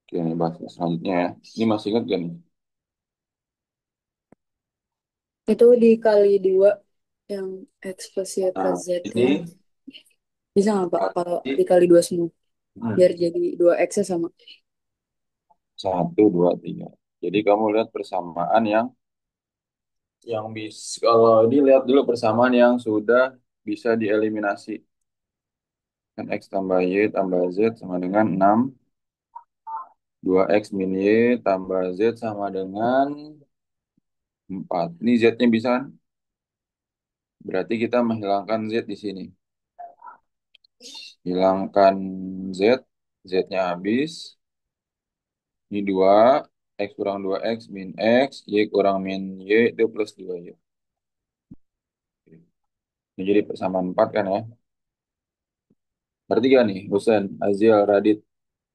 Oke, ini bahas selanjutnya ya. Ini masih ingat gak nih? Itu dikali dua yang X plus Y plus Nah, Z-nya. ini Bisa nggak Pak kalau dikali dikali dua semua? hmm, Biar jadi dua X-nya sama. 1, 2, 3. Jadi kamu lihat persamaan yang bisa, kalau ini lihat dulu persamaan yang sudah bisa dieliminasi. Kan X tambah Y tambah Z sama dengan 6. 2X min Y tambah Z sama dengan 4. Ini Z-nya bisa kan? Berarti kita menghilangkan Z di sini. Hilangkan Z, Z-nya habis. Ini 2, X kurang 2X min X, Y kurang min Y itu plus 2Y. Ini jadi persamaan 4 kan ya. Ngerti gak nih, Husen, Aziel, Radit?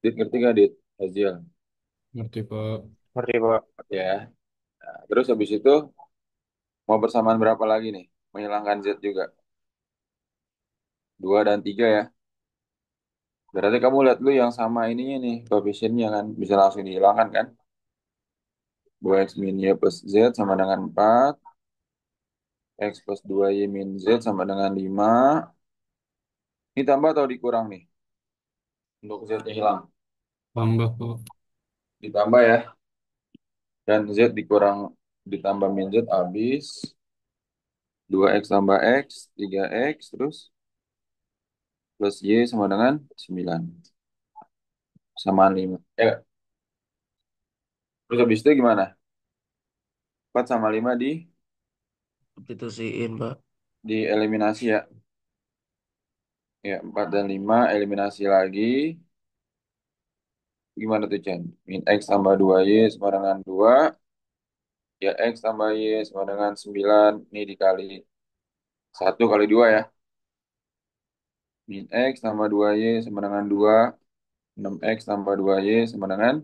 Dit ngerti gak, Dit? Aziel. Ngerti Pak. Ngerti, Pak. Ya. Nah, terus habis itu mau persamaan berapa lagi nih? Menghilangkan Z juga. 2 dan 3 ya. Berarti kamu lihat dulu yang sama ininya nih, koefisiennya kan. Bisa langsung dihilangkan kan. 2X min Y plus Z sama dengan 4. X plus 2Y min Z sama dengan 5. Ini tambah atau dikurang nih? Untuk Z-nya hilang. Tambah Pak. Ditambah ya. Dan Z dikurang ditambah min Z habis. 2X tambah X, 3X, terus plus Y sama dengan 9. Samaan 5. Terus habis itu gimana? 4 sama 5 Substitusiin, Pak. dieliminasi ya. Ya, 4 dan 5 eliminasi lagi. Gimana tuh, Chen? Min X tambah 2Y sama dengan 2. Ya, X tambah Y sama dengan 9. Ini dikali 1 kali 2 ya. Min X tambah 2Y sama dengan 2. 6X tambah 2Y sama dengan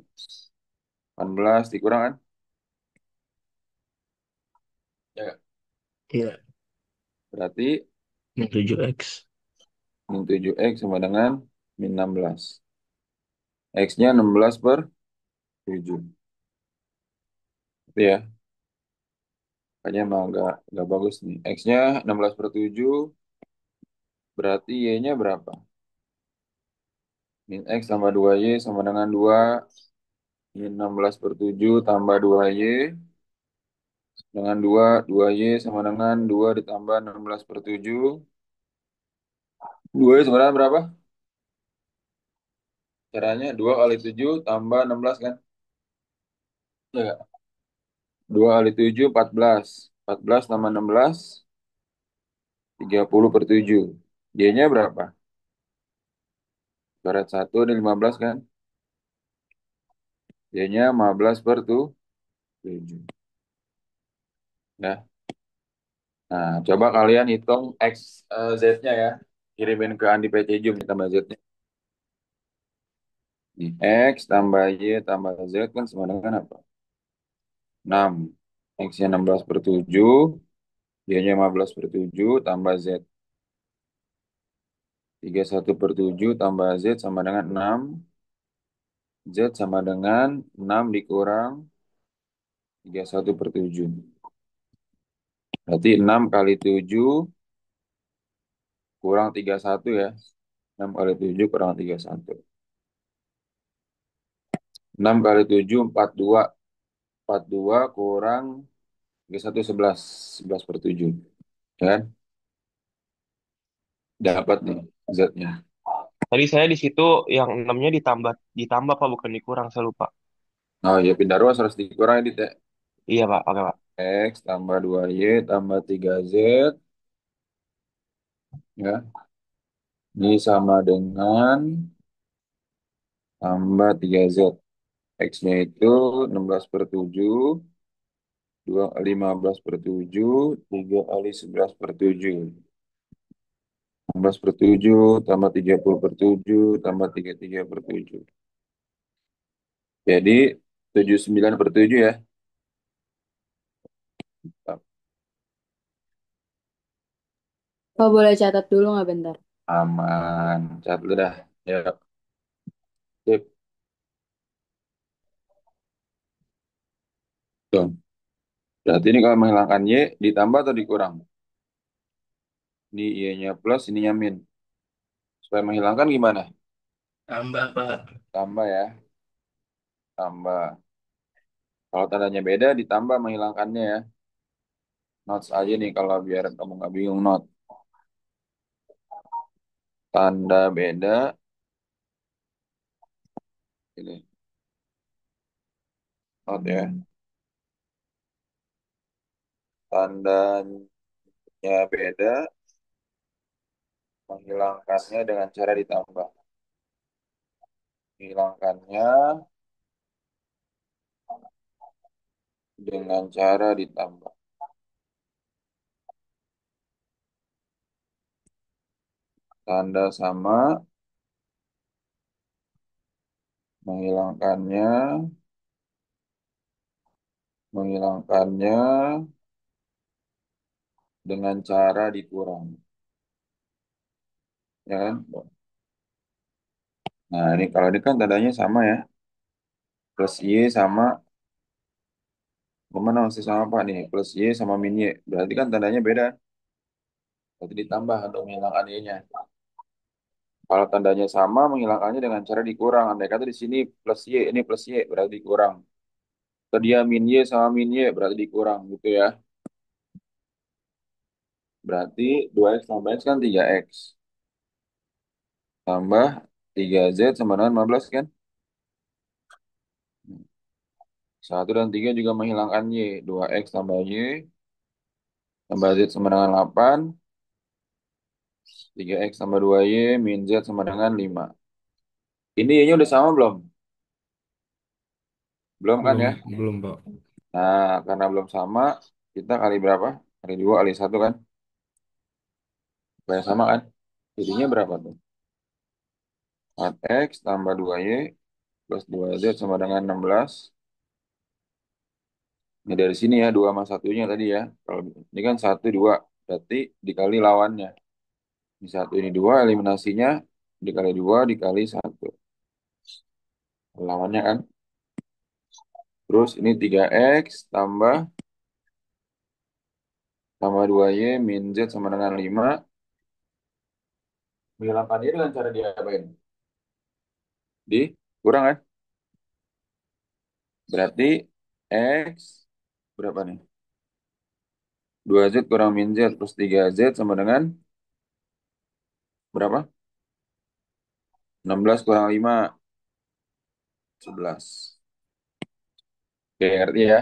18. Dikurang kan? Ya, Iya. berarti Ini 7X. min 7X sama dengan min 16. X-nya 16 per 7. Itu ya. Kayaknya emang nggak bagus nih. X-nya 16 per 7. Berarti Y-nya berapa? Min X tambah 2Y sama dengan 2. Min 16 per 7 tambah 2Y. Dengan 2. 2Y sama dengan 2 ditambah 16 per 7. 2Y sama dengan berapa? Caranya 2 kali 7 tambah 16 kan? Ya nggak? 2 kali 7, 14. 14 tambah 16, 30 per 7. Y-nya berapa? Barat 1 ini 15 kan? Y-nya 15 per 7. Ya. Nah, coba kalian hitung X Z-nya ya. Kirimin ke Andi PC Jum tambah Z-nya. Di X tambah Y tambah Z kan sama dengan apa? 6. X-nya 16 per 7. Y-nya 15 per 7 tambah Z. 31 per 7 tambah Z sama dengan 6. Z sama dengan 6 dikurang 31 per 7. Berarti 6 kali 7 kurang 31 ya. 6 kali 7 kurang 31. 6 kali 7, 42. 42 kurang 31, 11. 11 per 7. Ya kan? Dapat nih Z-nya. Tadi saya di situ yang 6-nya ditambah ditambah Pak, bukan dikurang, saya lupa. Oh ya, pindah ruas harus dikurangi di T. Iya, Pak. Oke, Pak. X tambah 2Y tambah 3Z. Ya. Ini sama dengan tambah 3Z. X-nya itu 16 per 7. 2 15 per 7. 3 kali 11 per 7. 16 per 7 tambah 30 per 7 tambah 33 per 7. Jadi 79 per 7 ya. Pak boleh catat dulu nggak bentar? Aman. Cat lu dah. Ya. Sip. Tuh. Berarti ini kalau menghilangkan Y ditambah atau dikurang? Ini Y-nya plus, ininya min. Supaya menghilangkan gimana? Tambah, Pak. Tambah ya, tambah. Kalau tandanya beda ditambah menghilangkannya ya. Notes aja nih kalau biar kamu nggak bingung not. Tanda beda ini not ya. Tandanya beda, menghilangkannya dengan cara ditambah. Menghilangkannya dengan cara ditambah. Tanda sama, menghilangkannya, menghilangkannya dengan cara dikurang. Ya kan? Nah, ini kalau ini kan tandanya sama ya. Plus Y sama, kemana masih sama Pak nih? Plus Y sama min Y. Berarti kan tandanya beda. Berarti ditambah untuk menghilangkan Y-nya. Kalau tandanya sama, menghilangkannya dengan cara dikurang. Andai kata di sini plus Y, ini plus Y, berarti dikurang. Atau dia min Y sama min Y, berarti dikurang gitu ya. Berarti 2X tambah X kan 3X. Tambah 3Z sama dengan 15 kan? 1 dan 3 juga menghilangkan Y. 2X tambah Y, tambah Z sama dengan 8. 3X tambah 2Y, min Z sama dengan 5. Ini Y-nya udah sama belum? Belum kan Belum, ya? belum, Pak. Nah, karena belum sama, kita kali berapa? Kali 2 kali 1 kan? Supaya sama kan? Jadinya berapa tuh? 4X tambah 2Y plus 2Z sama dengan 16. Ini dari sini ya, 2 sama satunya tadi ya. Kalau ini kan 1, 2. Berarti dikali lawannya. Ini 1, ini 2, eliminasinya dikali 2, dikali 1. Lawannya kan. Terus ini 3X tambah 2Y min Z sama dengan 5. Menghilangkan ini dengan cara diapain? Kurang kan? Berarti X berapa nih? 2Z kurang min Z plus 3Z sama dengan berapa? 16 kurang 5, 11. Oke, ngerti ya?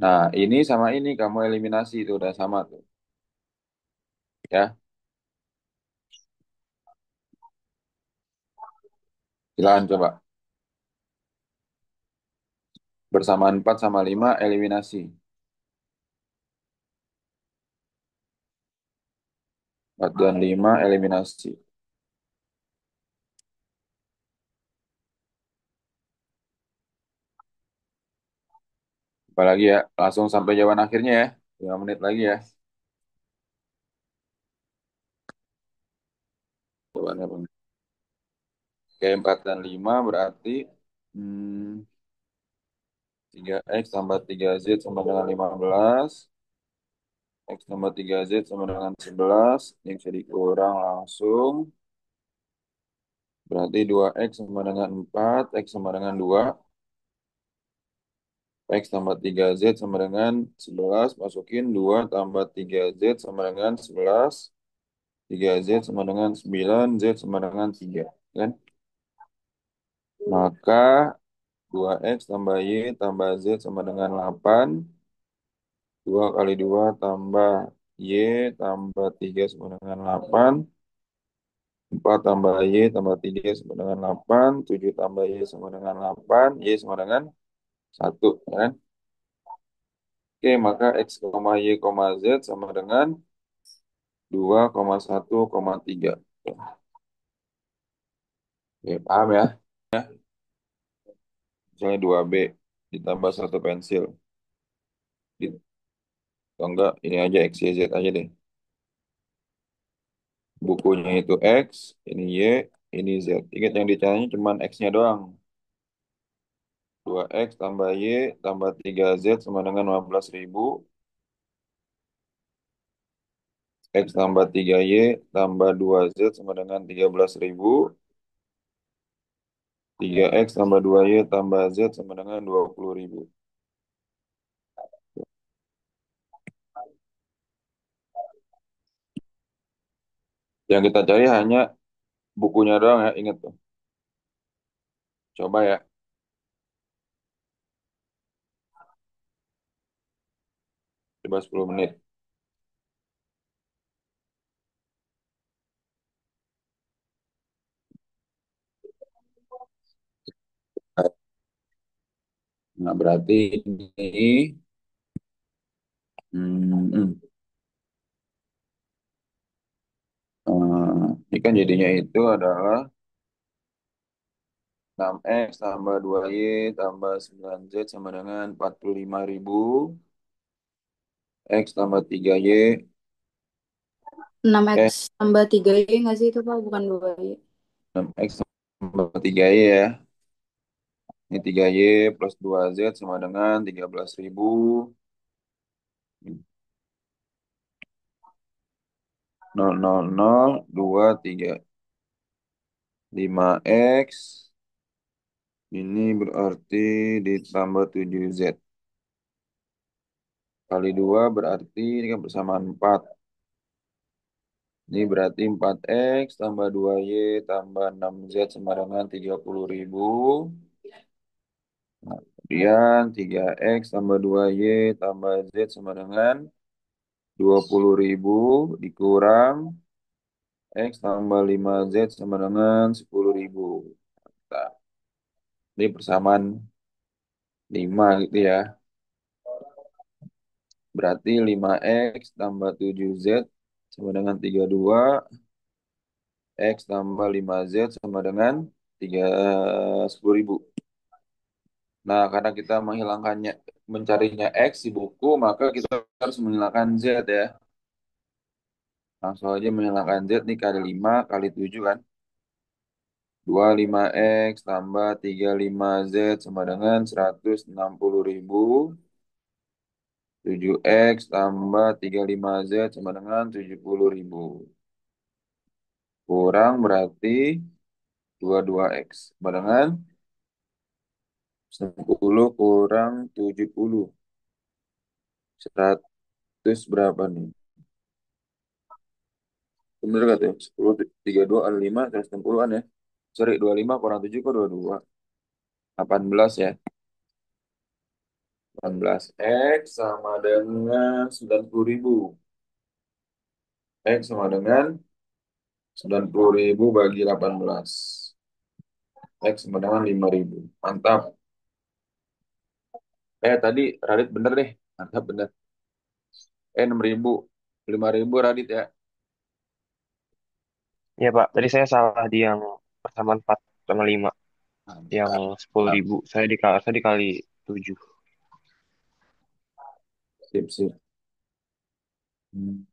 Nah, ini sama ini kamu eliminasi itu udah sama tuh. Ya, silakan coba. Bersamaan 4 sama 5 eliminasi. 4 dan 5 eliminasi. Apalagi ya, langsung sampai jawaban akhirnya ya. 5 menit lagi ya. Jawabannya apa? Oke, 4 dan 5 berarti 3X tambah 3Z sama dengan 15. X tambah 3Z sama dengan 11. Ini bisa dikurang langsung. Berarti 2X sama dengan 4. X sama dengan 2. X tambah 3Z sama dengan 11. Masukin 2 tambah 3Z sama dengan 11. 3Z sama dengan 9. Z sama dengan 3. Kan? Maka 2X tambah Y tambah Z sama dengan 8. 2 kali 2 tambah Y tambah 3 sama dengan 8. 4 tambah Y tambah 3 sama dengan 8. 7 tambah Y sama dengan 8. Y sama dengan 1. Kan? Oke, maka X, Y, Z sama dengan 2,1,3. Oke, paham ya? Misalnya 2B ditambah 1 pensil. Atau enggak, ini aja X, Y, Z aja deh. Bukunya itu X, ini Y, ini Z. Ingat yang dicaranya cuma X-nya doang. 2X tambah Y tambah 3Z sama dengan 15.000. X tambah 3Y tambah 2Z sama dengan 13.000. 3X tambah 2Y tambah Z sama dengan 20.000. Yang kita cari hanya bukunya doang ya, ingat tuh. Coba ya, coba 10 menit. Nah, berarti ini, hmm, hmm, ini kan jadinya itu adalah 6X tambah 2Y tambah 9Z sama dengan 45.000. X tambah 3Y, 6X eh tambah 3Y nggak sih itu Pak? Bukan 2Y. 6X tambah 3Y ya. Ini 3Y plus 2Z sama dengan 13.000. 0,0023. 5X ini berarti ditambah 7Z. Kali 2 berarti ini kan persamaan 4. Ini berarti 4X tambah 2Y tambah 6Z sama dengan 30.000. Nah, kemudian 3X tambah 2Y tambah Z sama dengan 20.000 dikurang X tambah 5Z sama dengan 10.000. Nah, ini persamaan 5 gitu ya. Berarti 5X tambah 7Z sama dengan 32. X tambah 5Z sama dengan 10.000. Nah, karena kita mencarinya X di buku, maka kita harus menghilangkan Z ya. Langsung aja menghilangkan Z nih kali 5 kali 7 kan. 25X tambah 35Z sama dengan 160.000. 7X tambah 35Z sama dengan 70.000. Kurang berarti 22X. Sama dengan 10 kurang 70. 100 berapa nih? Bener gak tuh? 10, 32 kali 5, 160-an ya. Sorry, 25 kurang 7 kok 22. 18 ya. 18X sama dengan 90.000. X sama dengan 90.000 bagi 18. X sama dengan 5.000. Mantap. Tadi Radit bener deh. Mantap bener. 6.000. 5.000 Radit ya. Ya Pak, tadi saya salah di yang persamaan 4 sama 5. Yang Mantap. 10.000. Saya dikali 7. Sip, sip. Hmm.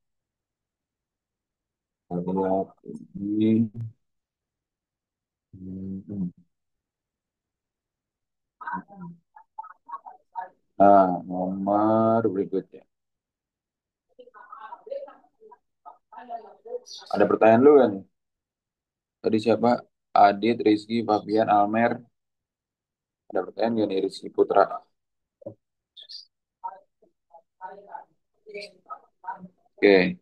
Kita lihat ini. Hmm. Nah, nomor berikutnya. Ada pertanyaan lu kan? Tadi siapa? Adit, Rizky, Fabian, Almer. Ada pertanyaan gak nih Rizky Putra? Oke.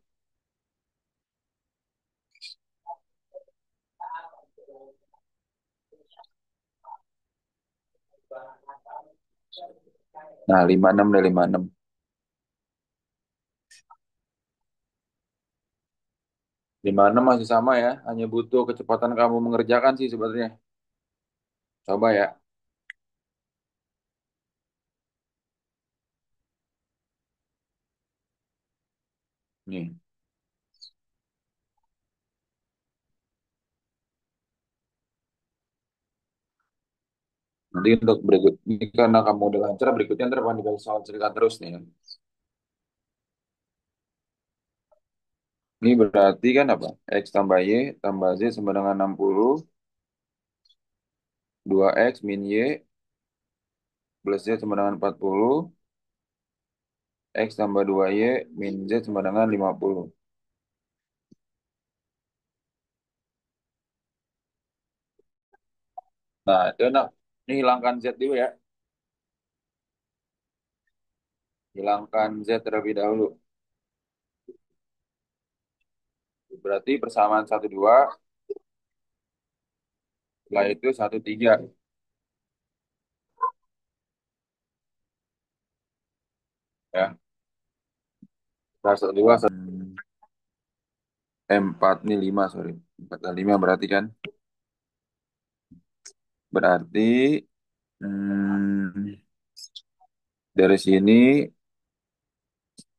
Nah, 56 dan 56. 56 masih sama ya. Hanya butuh kecepatan kamu mengerjakan sih sebenarnya. Coba ya. Nih. Nanti untuk berikut. Ini karena kamu udah lancar, berikutnya ntar akan dikasih soal cerita terus nih. Ini berarti kan apa? X tambah Y tambah Z sama dengan 60. 2X min Y plus Z sama dengan 40, X tambah 2Y min Z sama dengan 50. Nah, itu enak. Ini hilangkan Z dulu ya. Hilangkan Z terlebih dahulu. Berarti persamaan 1, 2, setelah itu 1, 3. Ya, setelah 1, 2, 4, ini 5, sorry. 4 dan 5 berarti kan. Berarti hmm, dari sini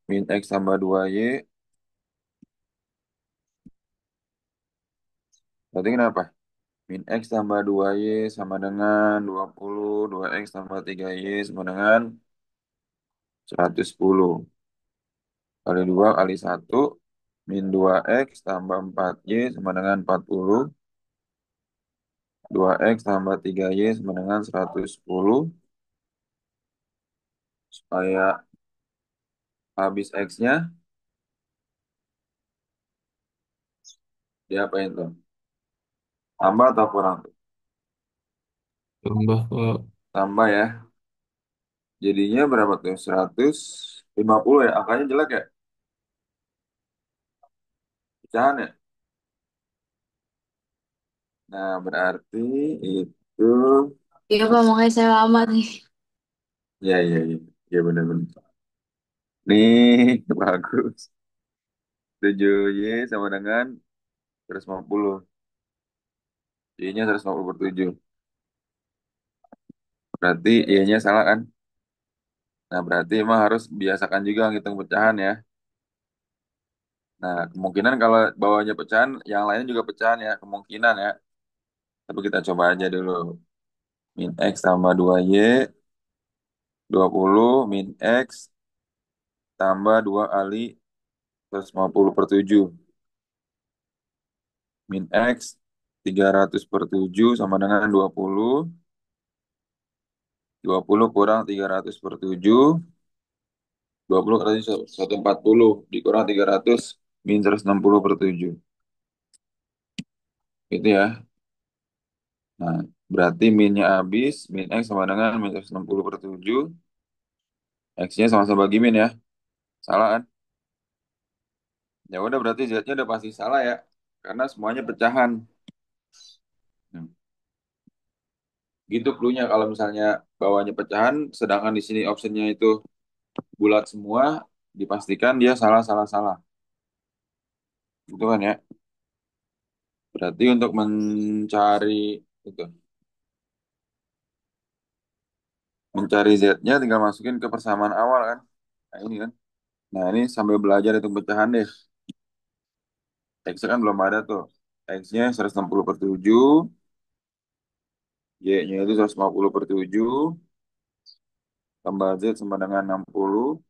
min X tambah 2Y. Berarti kenapa? Min X tambah 2Y sama dengan 20. 2X tambah 3Y sama dengan 110. Kali 2 kali 1. Min 2X tambah 4Y sama dengan 40. 2X tambah 3Y sama dengan 110. Supaya habis X-nya, diapain tuh? Tambah atau kurang? Tambah, Pak. Tambah ya. Jadinya berapa tuh? 150 ya? Angkanya jelek ya? Pecahan ya? Nah, berarti itu... Iya Pak, makanya saya lama nih. Ya, ya, ya. Ya, benar-benar. Nih, bagus. 7Y sama dengan 150. Y-nya 150 per 7. Berarti Y-nya salah kan? Nah, berarti emang harus biasakan juga ngitung pecahan ya. Nah, kemungkinan kalau bawahnya pecahan, yang lainnya juga pecahan ya. Kemungkinan ya. Tapi kita coba aja dulu. Min X tambah 2Y, 20 min X tambah 2 kali 150 per 7. Min X 300 per 7 sama dengan 20. 20 kurang 300 per 7. 20 kali 140 dikurang 300 min 160 per 7. Gitu ya. Nah, berarti minnya habis. Min X sama dengan min 160 per 7. X-nya sama-sama bagi min ya. Salah kan? Ya udah berarti Z-nya udah pasti salah ya. Karena semuanya pecahan. Hmm. Gitu clue-nya kalau misalnya bawahnya pecahan, sedangkan di sini optionnya itu bulat semua, dipastikan dia salah, salah, salah. Gitu kan ya. Berarti untuk mencari itu, mencari Z-nya tinggal masukin ke persamaan awal kan. Nah ini kan. Nah ini sambil belajar itu pecahan deh. X kan belum ada tuh. X-nya 160 per 7, Y-nya itu 150 per 7, tambah Z sama dengan 60,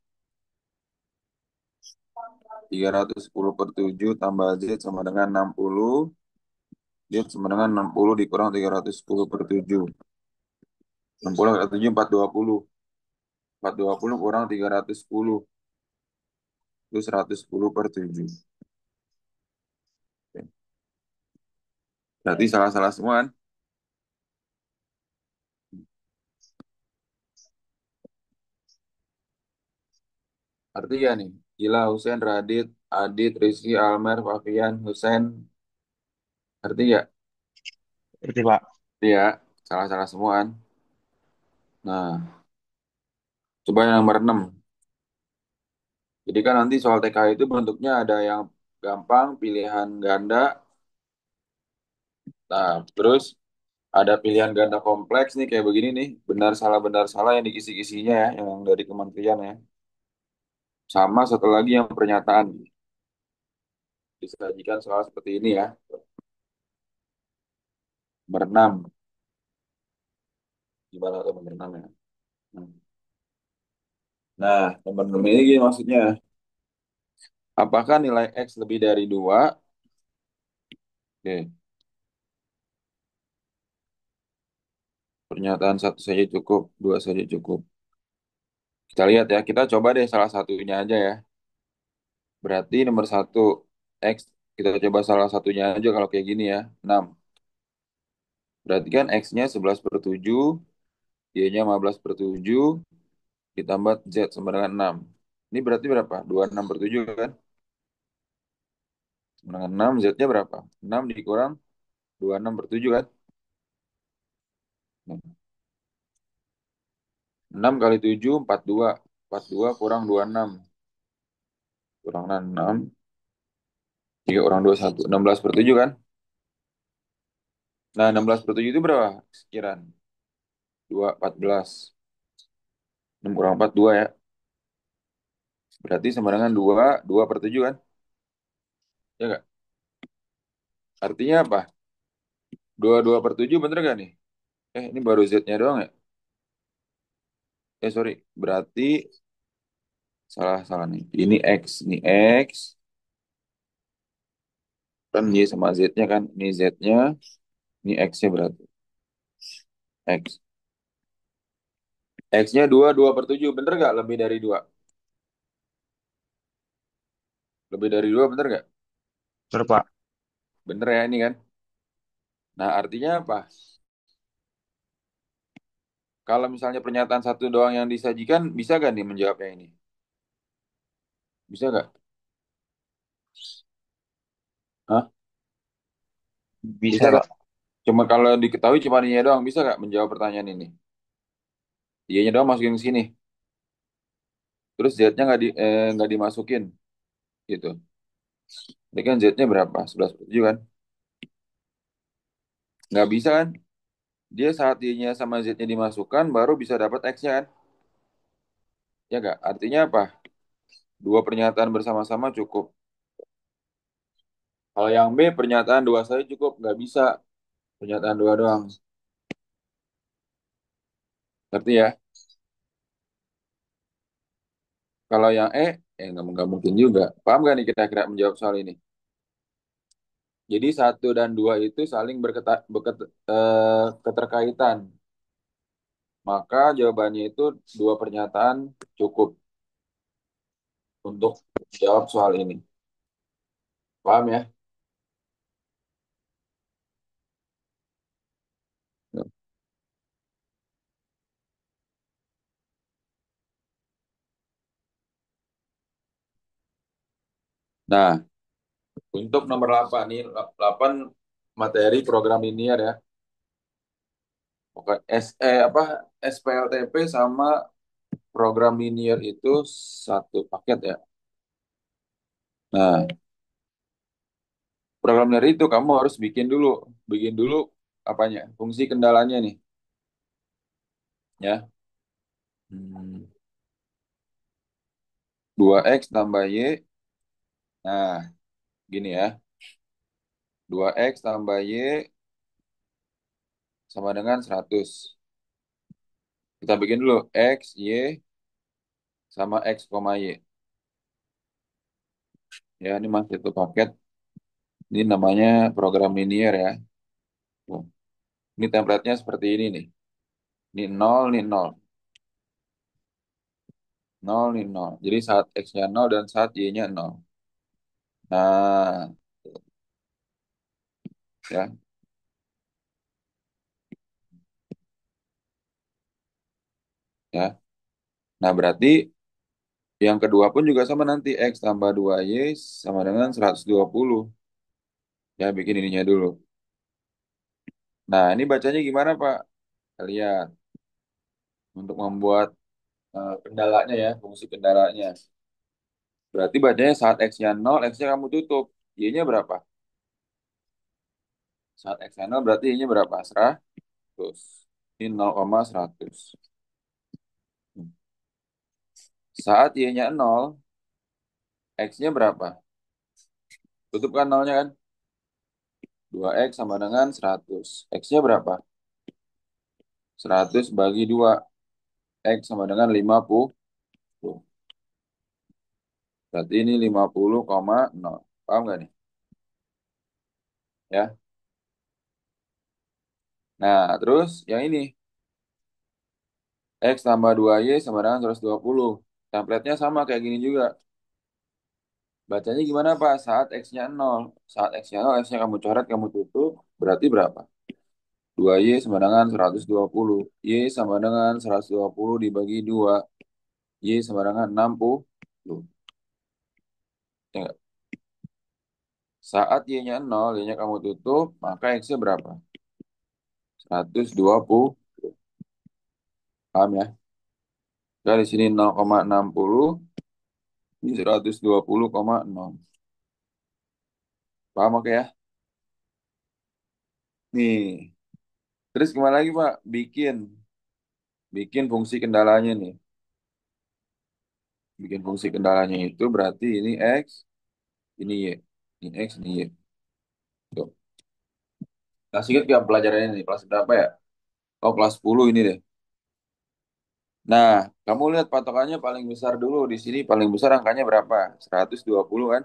310 per 7 tambah Z sama dengan 60, Z sama dengan 60 dikurang 310 per 7. 60 kali 7, 420. 420 kurang 310, itu 110 per 7. Oke. Berarti salah-salah semua kan? Arti ya nih. Gila, Husen, Radit, Adit, Rizky, Almer, Fafian, Husen. Arti ya? Berarti Pak. Iya, salah-salah semua kan? Nah, coba yang nomor 6. Jadi kan nanti soal TK itu bentuknya ada yang gampang, pilihan ganda. Nah, terus ada pilihan ganda kompleks nih kayak begini nih. Benar salah yang dikisi-kisinya ya, yang dari kementerian ya. Sama satu lagi yang pernyataan. Disajikan soal seperti ini ya. Nomor 6. Gimana tuh nomor 6 ya? Hmm. Nah, nomor 6 ini gini maksudnya. Apakah nilai X lebih dari 2? Oke. Pernyataan satu saja cukup, dua saja cukup. Kita lihat ya, kita coba deh salah satunya aja ya. Berarti nomor satu, X, kita coba salah satunya aja kalau kayak gini ya, 6. Berarti kan X-nya 11/7, Y-nya 15/7, ditambah Z sama dengan 6. Ini berarti berapa? 26/7 kan? Sama dengan 6, Z-nya berapa? 6 dikurang 26/7 kan? 6 kali 7, 42. 42 kurang 26. Kurang 6, 3 kurang 21. 16/7 kan? Nah, 16/7 itu berapa? Sekiran. 2, 14. 6 kurang 4, 2 ya. Berarti sama dengan 2, 2/7 kan? Ya nggak? Artinya apa? 2/7 bener gak nih? Ini baru Z-nya doang ya? Sorry. Berarti salah nih. Ini X. Ini X. Kan Y sama Z-nya kan. Ini Z-nya. Ini X-nya berarti. X. X-nya 2/7. Bener gak lebih dari 2? Lebih dari 2 bener gak? Bener, Pak. Bener ya ini kan? Nah, artinya apa? Kalau misalnya pernyataan satu doang yang disajikan, bisa gak nih menjawabnya ini? Bisa gak? Hah? Bisa, Bisa kan? Pak. Cuma kalau diketahui cuma ini doang, bisa gak menjawab pertanyaan ini? Iya-nya doang masukin ke sini. Terus Z-nya nggak dimasukin gitu. Ini kan Z-nya berapa? 11/7 kan? Nggak bisa kan? Dia saat Y-nya sama Z-nya dimasukkan, baru bisa dapat X-nya kan? Ya nggak? Artinya apa? Dua pernyataan bersama-sama cukup. Kalau yang B, pernyataan dua saja cukup. Nggak bisa. Pernyataan dua doang. Ngerti ya? Kalau yang E, nggak mungkin juga. Paham nggak nih kira-kira menjawab soal ini? Jadi satu dan dua itu saling keterkaitan. Maka jawabannya itu dua pernyataan cukup untuk jawab soal ini. Paham ya? Nah, untuk nomor 8 nih, 8 materi program linear ya. Pokoknya SPLTP sama program linear itu satu paket ya. Nah, program linear itu kamu harus bikin dulu apanya? Fungsi kendalanya nih, ya. Hmm, 2x tambah y. Nah, gini ya. 2x tambah y sama dengan 100. Kita bikin dulu x, y sama x, y. Ya, ini masih satu paket. Ini namanya program linear ya. Tuh. Ini template-nya seperti ini nih. Ini nol, ini nol. Nol, ini nol. Jadi saat X-nya nol dan saat Y-nya nol. Nah, ya. Ya. Nah, berarti yang kedua pun juga sama nanti. X tambah 2Y sama dengan 120. Ya, bikin ininya dulu. Nah, ini bacanya gimana, Pak? Kita lihat. Untuk membuat kendalanya ya, fungsi kendalanya. Berarti bacanya saat X-nya nol, X-nya kamu tutup. Y-nya berapa? Saat X-nya nol berarti Y-nya berapa? 100. Ini 0,100. Saat Y-nya nol, X-nya berapa? Tutup kan nolnya kan? 2X sama dengan 100. X-nya berapa? 100 bagi 2. X sama dengan 50. Berarti ini 50,0. Paham nggak nih? Ya. Nah, terus yang ini. X tambah 2Y sama dengan 120. Template-nya sama kayak gini juga. Bacanya gimana Pak? Saat X-nya 0. Saat X-nya 0, X-nya kamu coret, kamu tutup. Berarti berapa? 2Y sama dengan 120. Y sama dengan 120 dibagi 2. Y sama dengan 60. Ya nggak? Saat Y-nya 0, Y-nya kamu tutup, maka X-nya berapa? 120. Paham ya? Nah, di sini 0,60, ini 120,0. Paham oke ya? Nih. Terus gimana lagi Pak? Bikin fungsi kendalanya nih. Bikin fungsi kendalanya itu berarti ini X, ini Y. Ini X, ini Y. Tuh. Nah, ingat gak pelajaran ini? Kelas berapa ya? Oh, kelas 10 ini deh. Nah, kamu lihat patokannya paling besar dulu. Di sini paling besar angkanya berapa? 120 kan?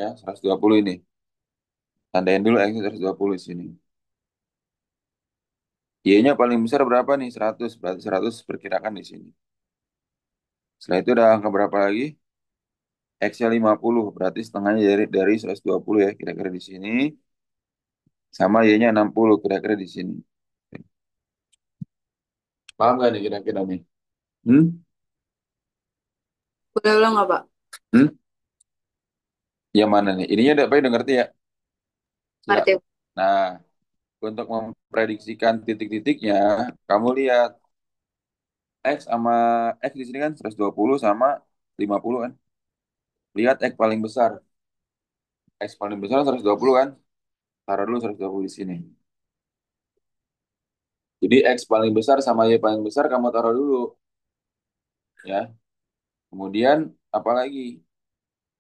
Ya, 120 ini. Tandain dulu X 120 di sini. Y-nya paling besar berapa nih? 100. Berarti 100 perkirakan di sini. Setelah itu ada angka berapa lagi? X-nya 50. Berarti setengahnya dari 120 ya. Kira-kira di sini. Sama Y-nya 60. Kira-kira di sini. Paham gak nih kira-kira nih? Hmm? Boleh ulang nggak, Pak? Hmm? Yang mana nih? Ininya udah ngerti ya? Siap. Ngerti. Nah, untuk memprediksikan titik-titiknya, kamu lihat X sama X di sini kan 120 sama 50 kan. Lihat X paling besar. X paling besar 120 kan. Taruh dulu 120 di sini. Jadi X paling besar sama Y paling besar kamu taruh dulu ya. Kemudian apa lagi?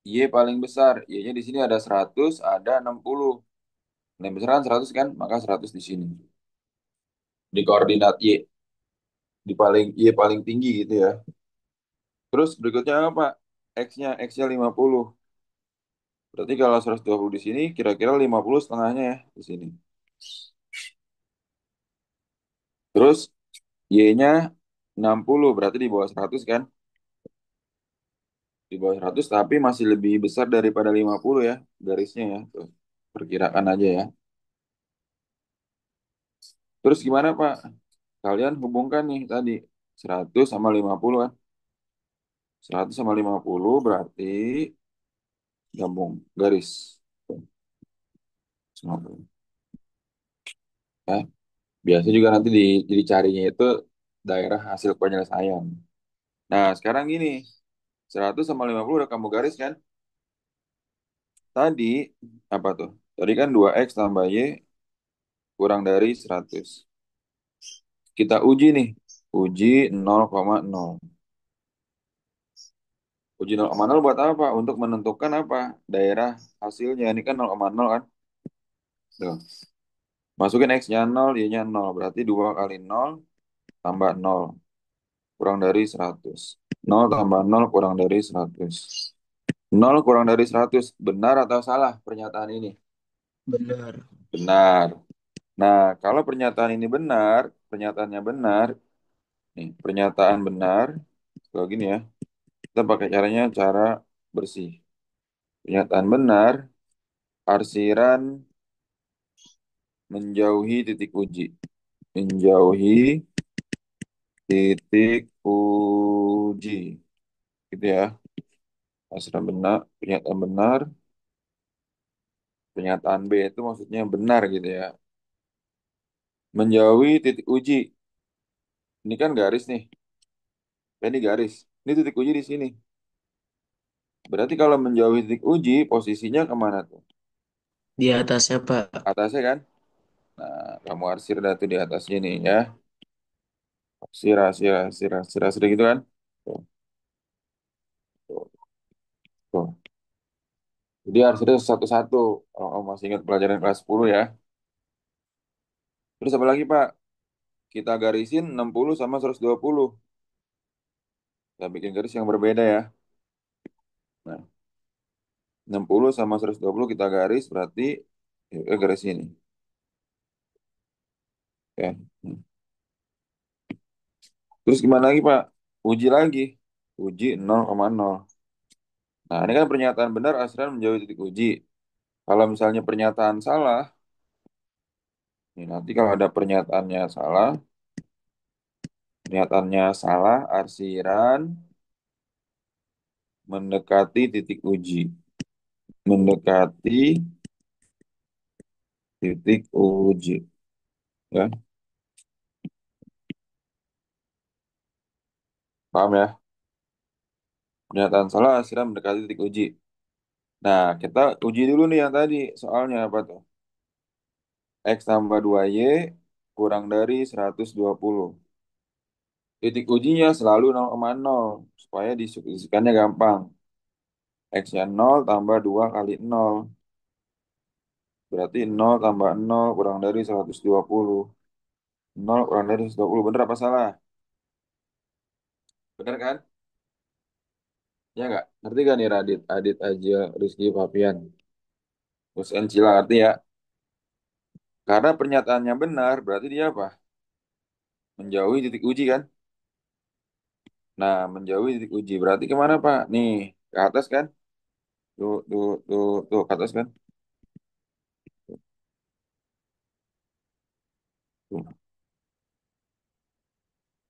Y paling besar. Y-nya di sini ada 100, ada 60. Yang besar kan 100 kan, maka 100 di sini. Di koordinat Y, Y paling tinggi gitu ya. Terus berikutnya apa? X-nya 50. Berarti kalau 120 di sini, kira-kira 50 setengahnya ya di sini. Terus Y-nya 60, berarti di bawah 100 kan? Di bawah 100, tapi masih lebih besar daripada 50 ya, garisnya ya. Tuh, perkirakan aja ya. Terus gimana Pak? Kalian hubungkan nih tadi 100 sama 50 kan? 100 sama 50 berarti gabung garis. Tuh, 50. Ya. Biasa juga nanti dicarinya itu daerah hasil penyelesaian. Nah, sekarang gini, 100 sama 50 udah kamu garis kan? Tadi, apa tuh? Tadi kan 2X tambah Y kurang dari 100. Kita uji nih. Uji 0,0. Uji 0,0 buat apa? Untuk menentukan apa? Daerah hasilnya. Ini kan 0,0 kan? Tuh. Masukin X-nya 0, Y-nya 0. Berarti 2 kali 0 tambah 0. Kurang dari 100. 0 tambah 0 kurang dari 100. 0 kurang dari 100. Benar atau salah pernyataan ini? Benar. Benar. Nah, kalau pernyataan ini benar, pernyataannya benar, nih, pernyataan benar, kalau gini ya, kita pakai cara bersih. Pernyataan benar, arsiran menjauhi titik uji. Menjauhi titik uji. Gitu ya. Arsiran benar, pernyataan B itu maksudnya benar gitu ya. Menjauhi titik uji. Ini kan garis nih. Ini garis. Ini titik uji di sini. Berarti kalau menjauhi titik uji, posisinya kemana tuh? Di atasnya, Pak. Atasnya kan? Nah, kamu arsir dah tuh di atasnya nih ya. Arsir, arsir, arsir, arsir, arsir gitu kan? Tuh, tuh, tuh. Jadi arsirnya satu-satu. Oh, masih ingat pelajaran kelas 10 ya. Terus apa lagi, Pak? Kita garisin 60 sama 120. Kita bikin garis yang berbeda ya. Nah, 60 sama 120 kita garis berarti garis ini. Ya. Hmm. Terus gimana lagi, Pak? Uji lagi. Uji 0,0. Nah, ini kan pernyataan benar asiran menjauhi titik uji. Kalau misalnya pernyataan salah, nih, nanti kalau ada pernyataannya salah, arsiran mendekati titik uji. Mendekati titik uji. Ya, paham ya? Pernyataan salah, arsiran mendekati titik uji. Nah, kita uji dulu nih yang tadi. Soalnya apa tuh? X tambah 2Y kurang dari 120. Titik ujinya selalu 0,0 supaya disuksesikannya gampang. X-nya 0 tambah 2 kali 0. Berarti 0 tambah 0 kurang dari 120. 0 kurang dari 120. Bener apa salah? Bener kan? Ya nggak? Ngerti kan nih Radit? Adit, Ajil, Rizky, Fabian. Terus Encila ngerti ya? Karena pernyataannya benar, berarti dia apa? Menjauhi titik uji kan? Nah, menjauhi titik uji. Berarti kemana Pak? Nih, ke atas kan? Tuh, ke atas kan? Tuh.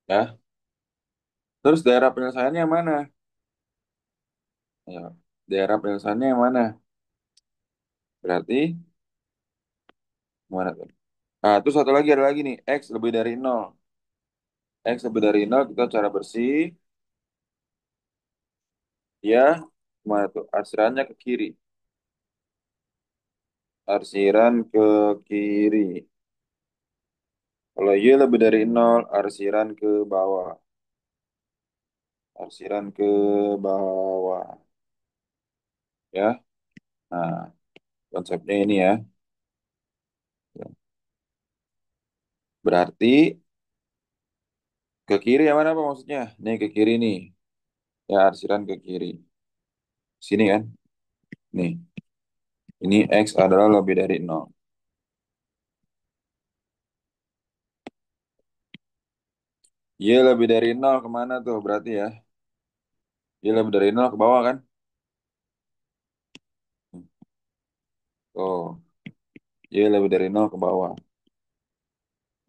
Ya. Terus daerah penyelesaiannya yang mana? Ya, daerah penyelesaiannya yang mana? Berarti mana tuh? Nah, terus satu lagi ada lagi nih, X lebih dari nol. X lebih dari nol kita cara bersih, ya mana tuh? Arsirannya ke kiri. Arsiran ke kiri. Kalau Y lebih dari nol, arsiran ke bawah. Arsiran ke bawah. Ya, nah konsepnya ini ya. Berarti ke kiri yang mana Pak maksudnya? Nih ke kiri nih. Ya, arsiran ke kiri. Sini kan? Nih, ini X adalah lebih dari nol. Y lebih dari nol kemana tuh berarti ya? Y lebih dari nol ke bawah kan? Oh, Y lebih dari nol ke bawah.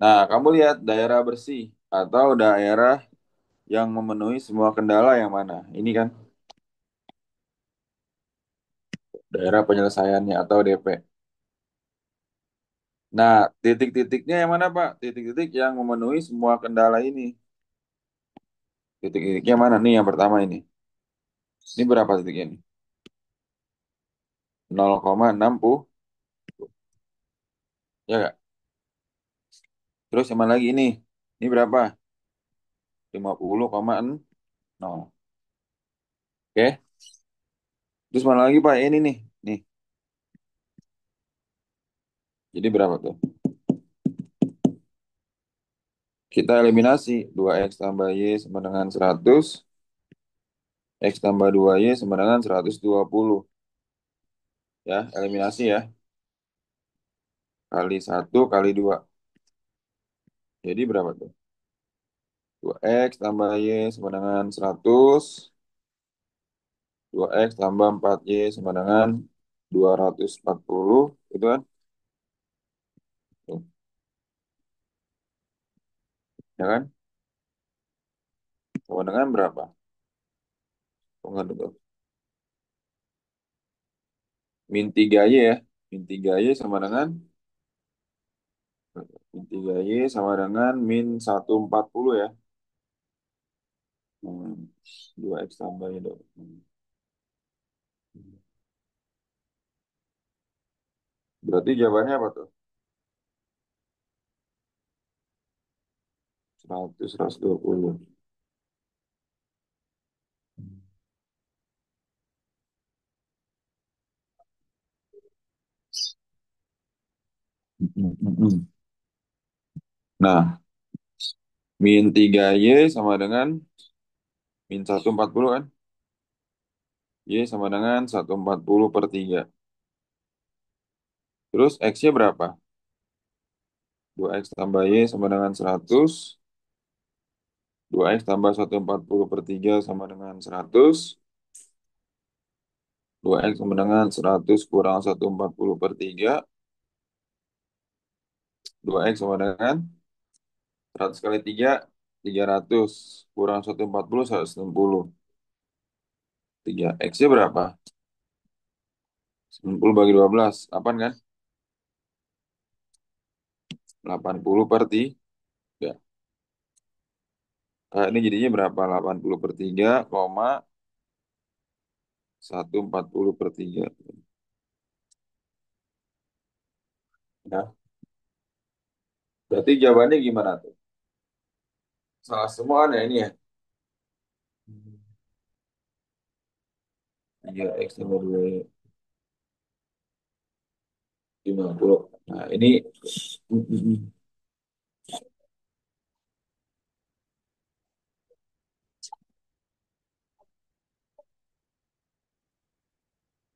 Nah, kamu lihat daerah bersih atau daerah yang memenuhi semua kendala yang mana? Ini kan daerah penyelesaiannya atau DP. Nah, titik-titiknya yang mana, Pak? Titik-titik yang memenuhi semua kendala ini. Titik-titiknya mana? Nih yang pertama ini. Ini berapa titik ini? 0,60. Ya nggak? Terus yang mana lagi ini? Ini berapa? 50,0. Oke. Terus mana lagi, Pak? Ini nih. Nih. Jadi berapa tuh? Kita eliminasi. 2X tambah Y sama dengan 100. X tambah 2Y sama dengan 120. Ya, eliminasi ya. Kali 1 kali 2. Jadi berapa tuh? 2X tambah Y sama dengan 100. 2X tambah 4Y sama dengan 240. Itu kan? Tuh, ya kan? Sama dengan berapa? Tunggu tuh. Min 3Y ya. Min 3Y sama dengan min 3Y sama dengan min 140 ya. 2X tambah Y dong. Berarti jawabannya apa tuh? 100, 120. Nah, min 3Y sama dengan min 140 kan? Y sama dengan 140/3. Terus X-nya berapa? 2X tambah Y sama dengan 100. 2x tambah 140/3 sama dengan 100. 2x sama dengan 100 kurang 140/3. 2x sama dengan 100 kali 3, 300. Kurang 140, 160. 3x-nya berapa? 90 bagi 12. Apaan kan? 80/3. Nah, ini jadinya berapa? 80/3, 140/3. Ya. Berarti jawabannya gimana tuh? Salah semua kan ya ini ya? 3x tambah 2 50. Nah,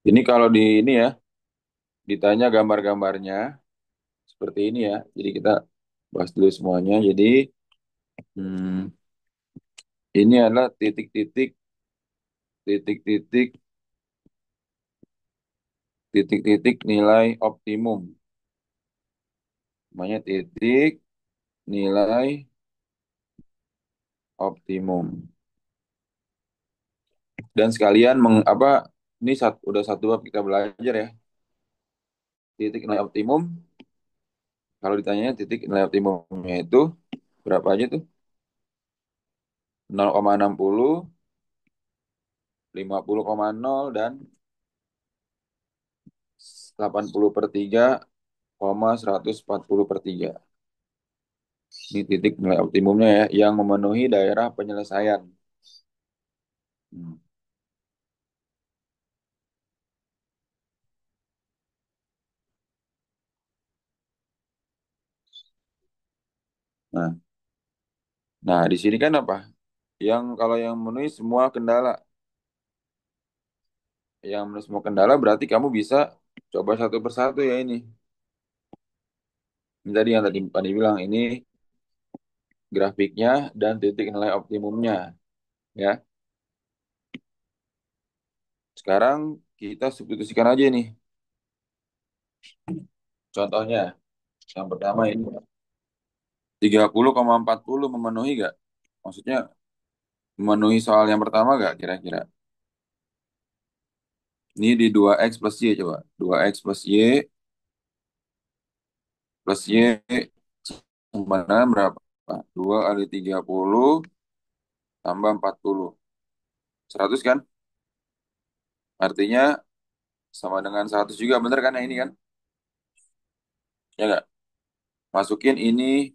ini kalau di ini ya, ditanya gambar-gambarnya seperti ini ya. Jadi kita bahas dulu semuanya. Jadi hmm, ini adalah titik-titik, titik-titik, titik-titik nilai optimum. Namanya titik nilai optimum. Dan sekalian ini udah satu bab kita belajar ya. Titik nilai optimum, kalau ditanya titik nilai optimumnya itu berapa aja tuh? 0,60, 50,0 dan 80/3, 140/3. Ini titik nilai optimumnya ya, yang memenuhi daerah penyelesaian. Hmm. Nah, nah di sini kan apa? Kalau yang memenuhi semua kendala, yang memenuhi semua kendala berarti kamu bisa coba satu persatu ya ini. Ini tadi yang tadi bilang ini grafiknya dan titik nilai optimumnya ya. Sekarang kita substitusikan aja nih. Contohnya yang pertama ini 30,40 memenuhi gak? Maksudnya memenuhi soal yang pertama gak kira-kira? Ini di 2x plus y coba. 2x plus y sama dengan berapa? 2 kali 30 tambah 40. 100 kan? Artinya sama dengan 100 juga, bener kan yang ini kan? Ya nggak? Masukin ini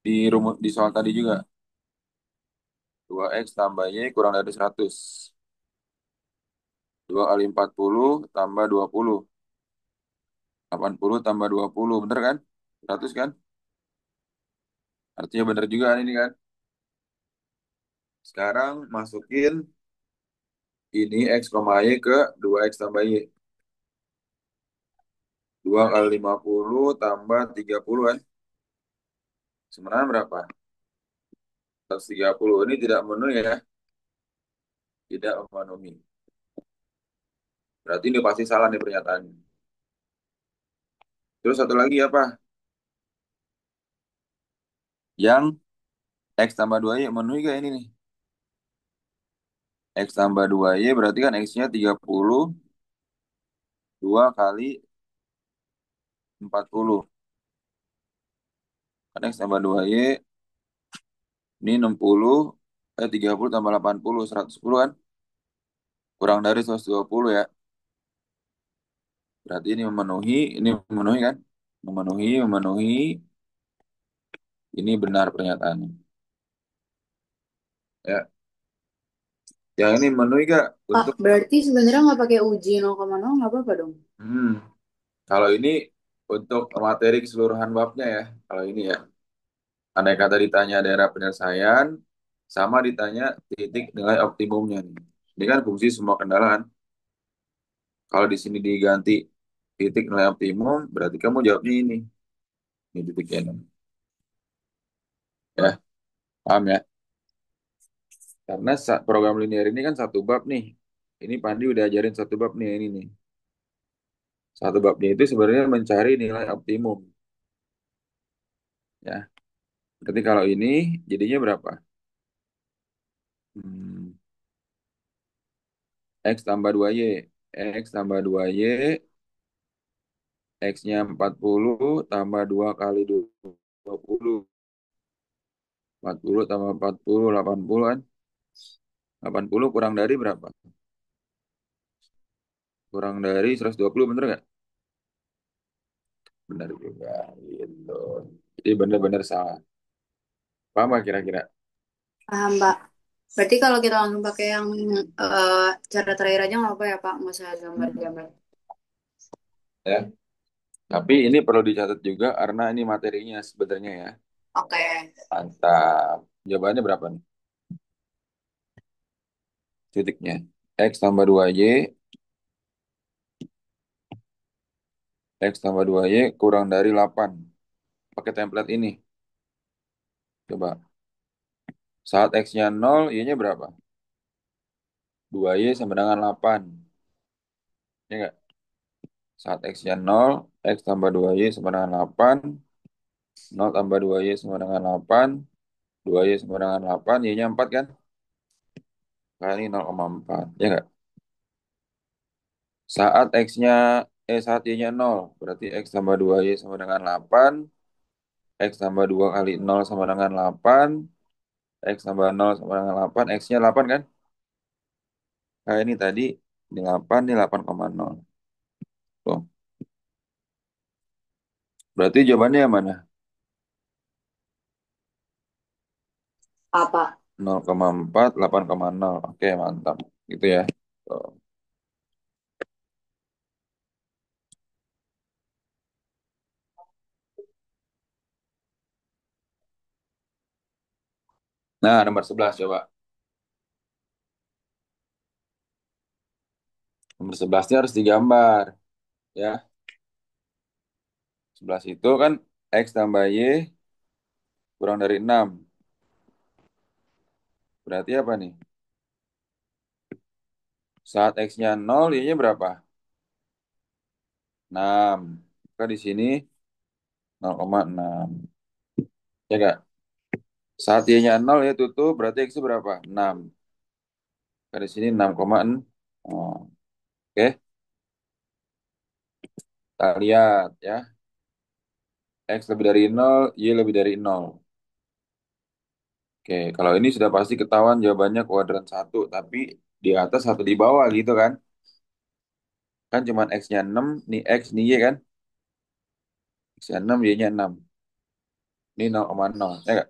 di soal tadi juga. 2x tambah y kurang dari 100. 2 kali 40 tambah 20. 80 tambah 20, bener kan? 100 kan? Artinya bener juga kan ini kan? Sekarang masukin ini x, y ke 2x tambah y. 2 kali 50 tambah 30 kan? Sebenarnya berapa? 130. Ini tidak memenuhi ya? Tidak memenuhi. Berarti ini pasti salah nih pernyataannya. Terus satu lagi apa? Yang x tambah 2y memenuhi gak ini nih? X tambah 2y berarti kan x-nya 32 kali 40. Kan x tambah 2y ini 60, 30 tambah 80, 110 kan? Kurang dari 120 ya. Berarti ini memenuhi kan? Memenuhi. Ini benar pernyataannya. Ya, yang ini memenuhi gak Pak, untuk berarti sebenarnya nggak pakai uji 0,0 nggak apa-apa dong? hmm, kalau ini untuk materi keseluruhan babnya ya. Kalau ini ya. Andai kata ditanya daerah penyelesaian, sama ditanya titik nilai optimumnya nih. Ini kan fungsi semua kendaraan. Kalau di sini diganti titik nilai optimum, berarti kamu jawabnya ini. Ini titiknya. Ya, paham ya? Karena program linear ini kan satu bab nih. Ini Pandi udah ajarin satu bab nih, ini nih. Satu babnya itu sebenarnya mencari nilai optimum. Ya, berarti kalau ini jadinya berapa? Hmm, X tambah 2Y. X tambah 2Y, X-nya 40 tambah 2 kali 20. 40 tambah 40, 80 kan? 80 kurang dari berapa? Kurang dari 120, bener nggak? Benar juga, gitu. Jadi bener-bener salah. Paham nggak kira-kira? Paham, Pak. Berarti kalau kita langsung pakai yang cara terakhir aja nggak apa ya, Pak? Nggak usah gambar-gambar. Ya. Tapi ini perlu dicatat juga karena ini materinya sebenarnya ya. Oke. Mantap. Jawabannya berapa nih? Titiknya. X tambah 2Y, X tambah 2Y kurang dari 8. Pakai template ini. Coba. Saat X-nya 0, Y-nya berapa? 2Y sama dengan 8. Ya nggak? Saat X-nya 0, X tambah 2Y sama dengan 8. 0 tambah 2Y sama dengan 8. 2Y sama dengan 8. Y-nya 4 kan? Kali 0,4. Ya nggak? Saat X-nya, saat Y-nya 0. Berarti X tambah 2Y sama dengan 8. X tambah 2 kali 0 sama dengan 8. X tambah 0 sama dengan 8. X-nya 8 kan? Nah ini tadi, ini 8, ini 8,0. Tuh. Berarti jawabannya yang mana? Apa? 0,4, 8,0. Oke, mantap. Gitu ya. Tuh. Nah, nomor 11 coba. Nomor 11-nya harus digambar. Ya, 11 itu kan X tambah Y kurang dari 6. Berarti apa nih? Saat X-nya 0, Y-nya berapa? 6. Maka di sini 0,6. Ya enggak? Saat Y-nya 0 ya tutup, berarti X-nya berapa? 6. Maka di sini 6,6. Oh, oke, kita lihat ya. X lebih dari 0, Y lebih dari 0. Oke, kalau ini sudah pasti ketahuan jawabannya kuadran satu, tapi di atas satu di bawah gitu kan. Kan cuma X-nya 6, nih X, nih Y kan. X-nya 6, Y-nya 6. Ini 0,0. Ya nggak?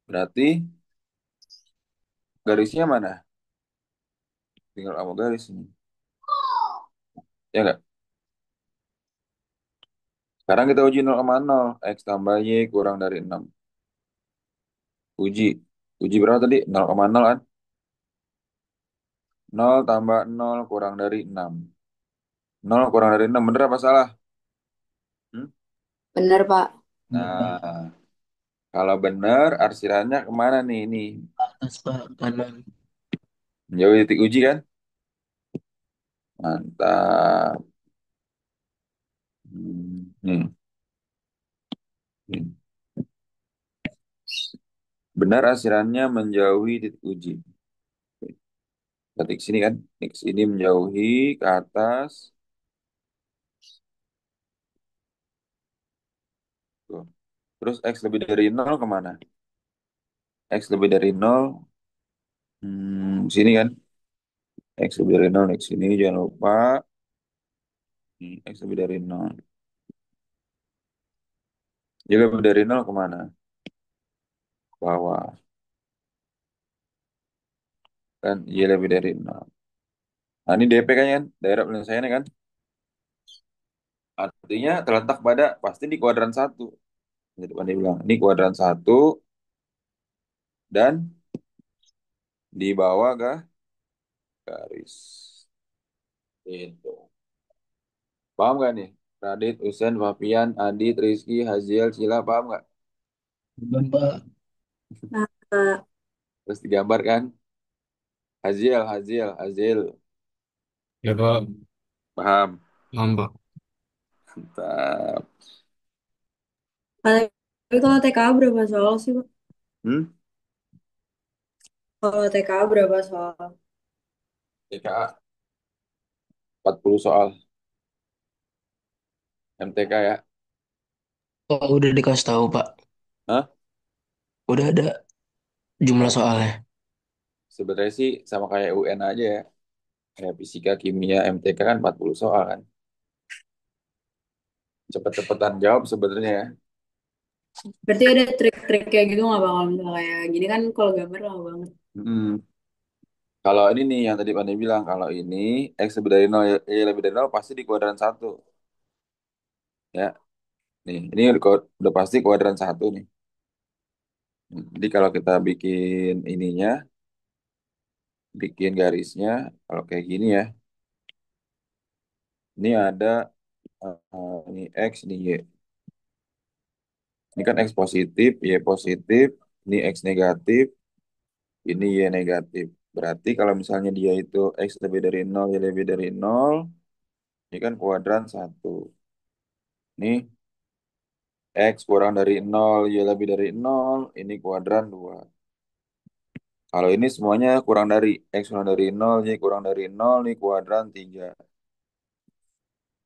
Berarti garisnya mana? Tinggal kamu garis ini. Ya nggak? Sekarang kita uji 0,0. X tambah Y kurang dari 6. Uji. Uji berapa tadi? 0,0 kan? 0 tambah 0 kurang dari 6. 0 kurang dari 6. Bener apa salah? Hmm? Bener, Pak. Bener, Pak. Nah, kalau bener, arsirannya kemana nih? Ini Atas, Pak. Kanan. menjauhi titik uji kan? Mantap. Nih, nih. Benar arsirannya menjauhi titik uji. Titik sini kan? Titik sini menjauhi ke atas. Tuh. Terus X lebih dari 0 kemana? X lebih dari 0. Sini kan? X lebih dari 0, X sini jangan lupa. X lebih dari 0. Y lebih dari 0 kemana? Bawah. Kan Y lebih dari 0. Nah ini DP kan, kan? Daerah penyelesaiannya kan? Artinya terletak pada pasti di kuadran satu. Jadi Pandai bilang, ini kuadran satu dan di bawah garis. Itu. Paham gak nih? Radit, Usen, Fabian, Adit, Rizky, Haziel, Sila, paham gak? Bener, Pak. Terus digambar kan. Haziel, Haziel, Haziel. Ya Pak, Paham? paham Pak. Mantap. Tapi kalau TKA berapa soal sih, Pak? Hmm? Kalau TKA berapa soal? TKA 40 soal. MTK ya. Oh, udah dikasih tahu Pak. Hah? Udah ada jumlah Oh, soalnya. sebenarnya sih sama kayak UN aja ya. Kayak fisika, kimia, MTK kan 40 soal kan. Cepet-cepetan jawab sebenarnya ya. Berarti ada trik-trik kayak gitu nggak Bang? Kalau misalnya kayak gini kan kalau gambar lama banget. Hmm. Kalau ini nih yang tadi Pani bilang, kalau ini X lebih dari 0, Y lebih dari 0 pasti di kuadran satu. Ya, nih ini udah pasti kuadran satu nih. Jadi kalau kita bikin ininya, bikin garisnya, kalau kayak gini ya, ini ada ini X, ini Y. Ini kan X positif, Y positif, ini X negatif, ini Y negatif. Berarti kalau misalnya dia itu X lebih dari 0, Y lebih dari 0, ini kan kuadran satu. Ini X kurang dari 0, Y lebih dari 0, ini kuadran 2. Kalau ini semuanya kurang dari X kurang dari 0, Y kurang dari 0, ini kuadran 3.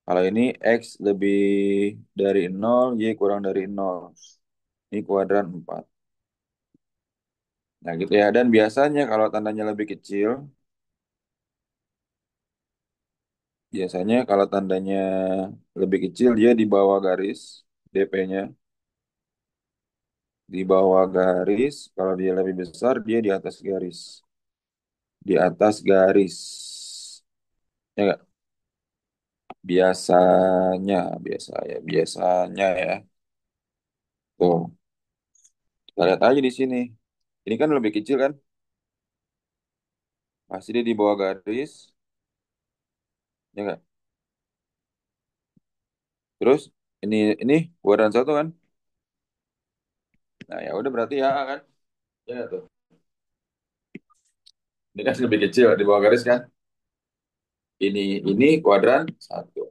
Kalau ini X lebih dari 0, Y kurang dari 0. Ini kuadran 4. Nah gitu ya. Dan biasanya kalau tandanya lebih kecil, biasanya kalau tandanya lebih kecil dia di bawah garis DP-nya. Di bawah garis, kalau dia lebih besar dia di atas garis. Di atas garis. Ya nggak? Biasanya, biasanya ya. Tuh, kita lihat aja di sini. Ini kan lebih kecil kan? Pasti dia di bawah garis, ya nggak? Terus ini kuadran satu kan? Nah ya udah berarti ya A kan? Ya nggak tuh. Ini kan lebih kecil di bawah garis kan? Ini kuadran satu,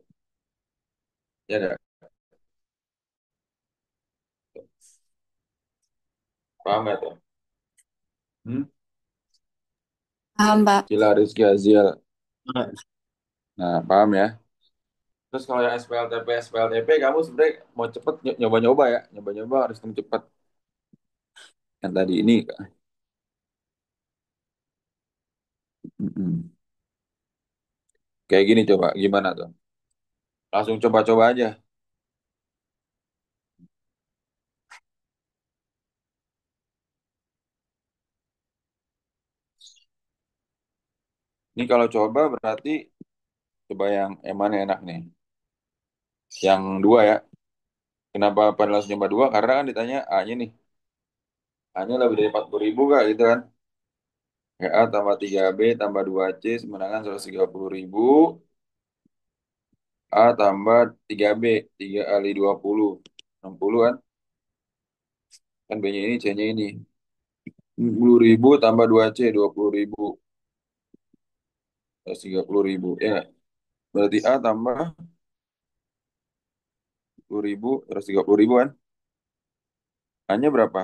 ya nggak? Paham nggak tuh? Hmm? Paham, Pak. Gila Rizky Aziel. Pak, Nah paham ya? Terus kalau yang SPLTP, SPLTP kamu sebenarnya mau cepet nyoba-nyoba ya, nyoba-nyoba harus yang cepet. Yang tadi ini, mm-mm. Kayak gini coba, gimana tuh? Langsung coba-coba aja. Ini kalau coba berarti coba yang mana enak nih? Yang dua ya. Kenapa pada langsung coba dua? Karena kan ditanya A-nya nih. A-nya lebih dari 40.000 kak gitu kan. Ya, A tambah 3B tambah 2C semenangan 130.000. A tambah 3B, 3 kali 20. 60 kan? Kan B-nya ini, C-nya ini. 10.000 tambah 2C, 20.000. 130.000. Ya nggak? Berarti A tambah 10.000, 130.000 kan? A-nya berapa?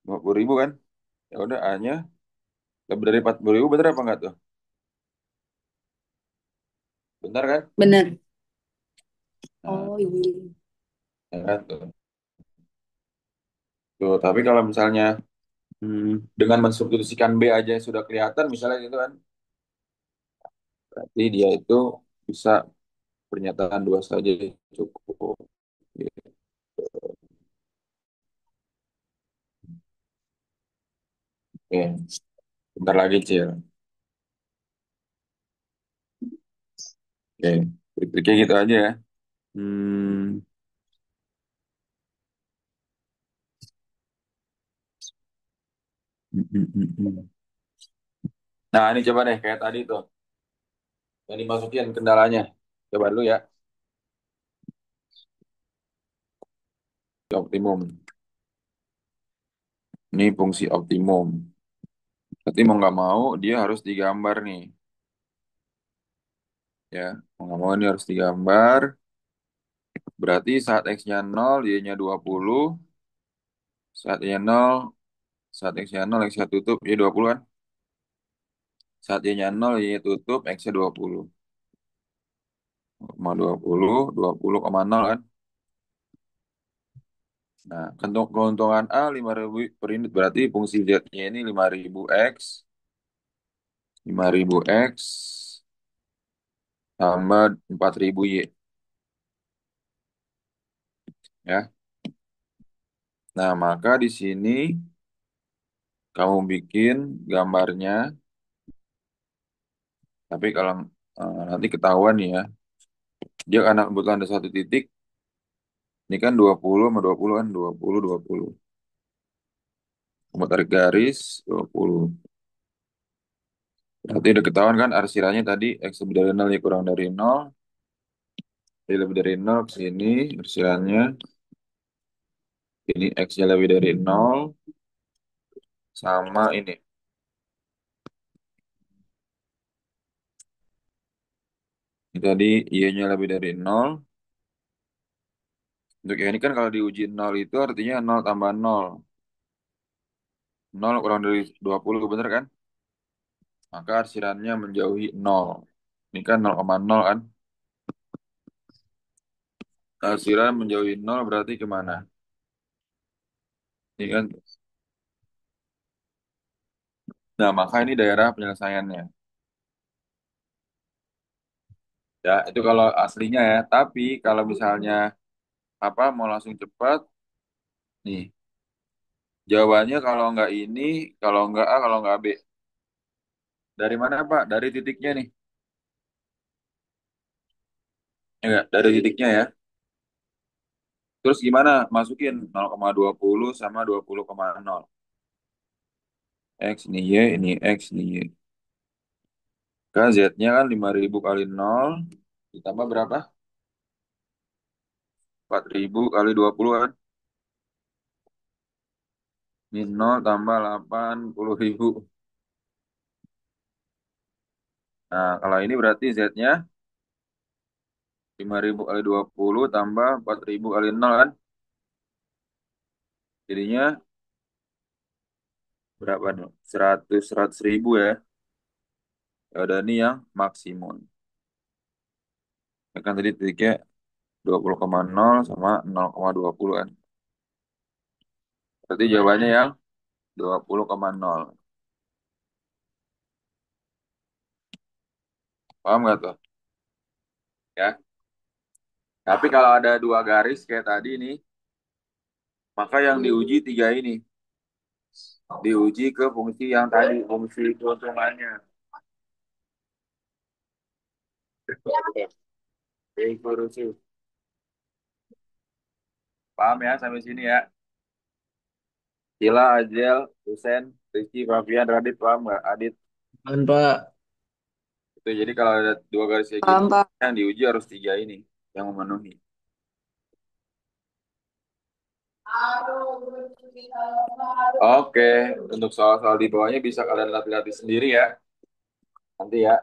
50.000 kan? Ya udah A-nya lebih dari 40.000 bener apa enggak tuh? Bener kan? Bener. Nah, Oh iya. ya kan tuh. Tuh, tapi kalau misalnya dengan mensubstitusikan B aja sudah kelihatan misalnya gitu kan, berarti dia itu bisa pernyataan dua saja cukup. Gitu. Oke, bentar lagi Cil. Oke, trik-triknya gitu aja ya. Hmm, Nah, ini coba deh kayak tadi tuh. Yang dimasukin kendalanya. Coba dulu ya. Di optimum. Ini fungsi optimum. Berarti mau nggak mau dia harus digambar nih. Ya, mau nggak mau ini harus digambar. Berarti saat X-nya 0, Y-nya 20. Saat Y-nya 0, saat X-nya 0, X-nya tutup, Y 20 kan? Saat Y-nya 0, Y tutup, X-nya 20. 20, 20,0 kan? Nah, keuntungan A 5.000 per unit berarti fungsi Z-nya ini 5.000 X, 5.000 X tambah 4.000 Y. Ya. Nah, maka di sini kamu bikin gambarnya, tapi kalau nanti ketahuan nih ya, dia karena kebetulan ada satu titik, ini kan 20 sama 20 kan, 20, 20. Kamu tarik garis, 20. Berarti udah ketahuan kan arsirannya tadi, X lebih dari 0, Y kurang dari 0, Y lebih dari 0 ke sini, arsirannya, ini X-nya lebih dari 0, sama ini. Ini tadi Y-nya lebih dari 0. Untuk yang ini kan kalau diuji 0 itu artinya 0 tambah 0. 0 kurang dari 20, bener kan? Maka arsirannya menjauhi 0. Ini kan 0,0 kan? Arsiran menjauhi 0 berarti kemana? Ini kan. Nah, maka ini daerah penyelesaiannya. Ya, itu kalau aslinya ya. Tapi kalau misalnya apa mau langsung cepat, nih. Jawabannya kalau nggak ini, kalau nggak A, kalau nggak B. Dari mana Pak? Dari titiknya nih. Ya nggak? Dari titiknya ya. Terus gimana? Masukin 0,20 sama 20,0. X ini Y, ini X, ini Y. Kan Z-nya kan 5.000 kali 0, ditambah berapa? 4.000 kali 20 kan? Ini 0 tambah 80.000. Nah, kalau ini berarti Z-nya 5.000 kali 20 tambah 4.000 kali 0 kan? Jadinya berapa nih? 100 ribu ya. Ya udah ini yang maksimum. Ya kan tadi titiknya 20,0 sama 0,20 kan. Berarti jawabannya yang 20,0. Paham nggak tuh? Ya. Tapi kalau ada dua garis kayak tadi nih, maka yang diuji tiga ini. Diuji ke fungsi yang tadi, fungsi keuntungannya. Kursi. Paham ya sampai sini ya? Sila, Ajel, Husen, Rizky, Fabian, Radit, paham nggak? Adit. Kan Pak. Itu jadi kalau ada dua garis kayak gini, Paham, Pak. yang diuji harus tiga ini yang memenuhi. Oke, untuk soal-soal di bawahnya bisa kalian latih-latih sendiri ya. Nanti ya.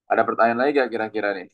Ada pertanyaan lagi gak kira-kira nih?